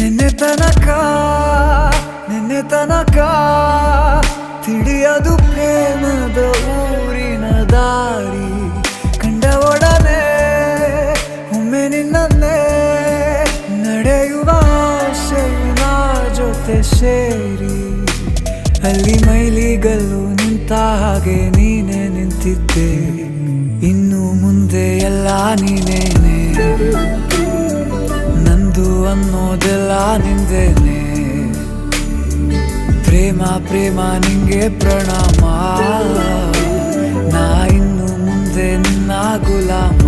ನಿನ್ನೆ ತನಕ ತಿಳಿಯದು ಪ್ರೇಮದ ಊರಿನ ದಾರಿ ಕಂಡ ಒಡನೆ ಒಮ್ಮೆ ನಿನ್ನೇ ನಡೆಯುವ ಆಸೆಯ ಜೊತೆ ಸೇರಿ ಅಲ್ಲಿ ಮೈಲಿಗಲ್ಲು ನಿಂತ ಹಾಗೆ ನೀನೆ ನಿಂತಿದ್ದೆ ಇನ್ನು ಮುಂದೆ ಎಲ್ಲ ನೀನೇನೆ ನಂದು ಅನ್ನೋದೆಲ್ಲ ನಿಂದೇನೆ ಪ್ರೇಮ ನಿಂಗೆ ಪ್ರಣಾಮ ನಾ ಇನ್ನು ಮುಂದೆ ನಿನ್ನ ಗುಲಾಮ